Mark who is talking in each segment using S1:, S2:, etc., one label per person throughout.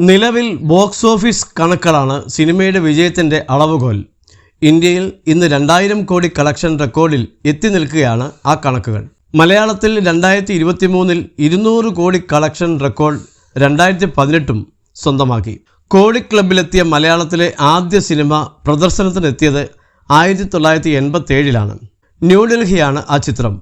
S1: നിലവിൽ box office കണക്കുകളാണ് സിനിമയുടെ വിജയത്തിൻ്റെ അളവുകോൽ. ഇന്ത്യയിൽ ഇന്ന് 2000 കോടി കളക്ഷൻ റെക്കോർഡിൽ എത്തി നിൽക്കുകയാണ് ആ കണക്കുകൾ. മലയാളത്തിൽ 2023 200 കോടി കളക്ഷൻ റെക്കോർഡ് 2018 സ്വന്തമാക്കി. കോടി ക്ലബിലെത്തിയ മലയാളത്തിലെ ആദ്യ സിനിമ പ്രദർശനത്തിനെത്തിയത് 1987 ന്യൂഡൽഹിയാണ് ആ ചിത്രം.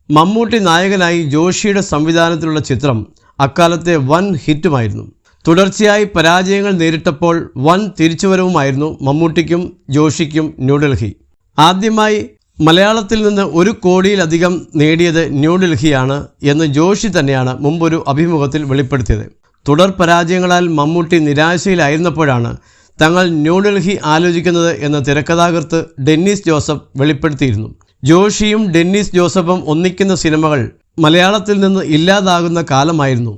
S1: മമ്മൂട്ടി നായകനായി ജോഷിയുടെ സംവിധാനത്തിലുള്ള ചിത്രം അക്കാലത്തെ വൻ ഹിറ്റുമായിരുന്നു. തുടർച്ചയായി പരാജയങ്ങൾ നേരിട്ടപ്പോൾ വൻ തിരിച്ചുവരവുമായിരുന്നു മമ്മൂട്ടിക്കും ജോഷിക്കും ന്യൂഡൽഹി. ആദ്യമായി മലയാളത്തിൽ നിന്ന് 1 കോടിയിലധികം നേടിയത് ന്യൂഡൽഹിയാണ് എന്ന് ജോഷി തന്നെയാണ് മുമ്പൊരു അഭിമുഖത്തിൽ വെളിപ്പെടുത്തിയത്. തുടർ പരാജയങ്ങളാൽ മമ്മൂട്ടി നിരാശയിലായിരുന്നപ്പോഴാണ് തങ്ങൾ ന്യൂഡൽഹി ആലോചിക്കുന്നത് എന്ന് തിരക്കഥാകൃത്ത് ഡെന്നീസ് ജോസഫ് വെളിപ്പെടുത്തിയിരുന്നു. ജോഷിയും ഡെന്നീസ് ജോസഫും ഒന്നിക്കുന്ന സിനിമകൾ മലയാളത്തിൽ നിന്ന് ഇല്ലാതാകുന്ന കാലമായിരുന്നു.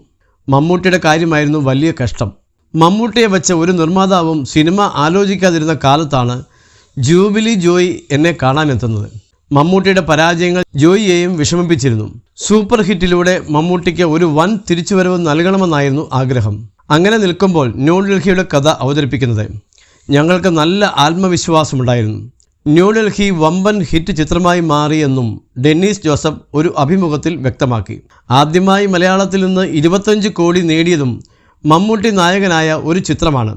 S1: മമ്മൂട്ടിയുടെ കാര്യമായിരുന്നു വലിയ കഷ്ടം. മമ്മൂട്ടിയെ വെച്ച ഒരു നിർമ്മാതാവും സിനിമ ആലോചിക്കാതിരുന്ന കാലത്താണ് ജൂബിലി ജോയി എന്നെ കാണാനെത്തുന്നത്. മമ്മൂട്ടിയുടെ പരാജയങ്ങൾ ജോയിയെയും വിഷമിപ്പിച്ചിരുന്നു. സൂപ്പർ ഹിറ്റിലൂടെ മമ്മൂട്ടിക്ക് ഒരു വൻ തിരിച്ചുവരവ് നൽകണമെന്നായിരുന്നു ആഗ്രഹം. അങ്ങനെ നിൽക്കുമ്പോൾ ന്യൂഡൽഹിയുടെ കഥ അവതരിപ്പിക്കുന്നത് ഞങ്ങൾക്ക് നല്ല ആത്മവിശ്വാസമുണ്ടായിരുന്നു. ന്യൂഡൽഹി വമ്പൻ ഹിറ്റ് ചിത്രമായി മാറിയെന്നും ഡെന്നീസ് ജോസഫ് ഒരു അഭിമുഖത്തിൽ വ്യക്തമാക്കി. ആദ്യമായി മലയാളത്തിൽ നിന്ന് 25 കോടി നേടിയതും മമ്മൂട്ടി നായകനായ ഒരു ചിത്രമാണ്.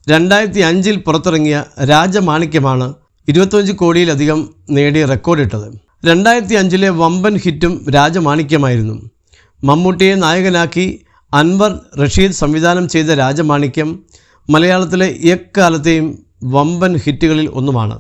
S1: 2005 പുറത്തിറങ്ങിയ രാജമാണിക്യമാണ് 25 കോടിയിലധികം നേടി റെക്കോർഡിട്ടത്. 2005 വമ്പൻ ഹിറ്റും രാജമാണിക്യമായിരുന്നു. മമ്മൂട്ടിയെ നായകനാക്കി അൻവർ റഷീദ് സംവിധാനം ചെയ്ത രാജമാണിക്യം മലയാളത്തിലെ എക്കാലത്തെയും വമ്പൻ ഹിറ്റുകളിൽ ഒന്നുമാണ്.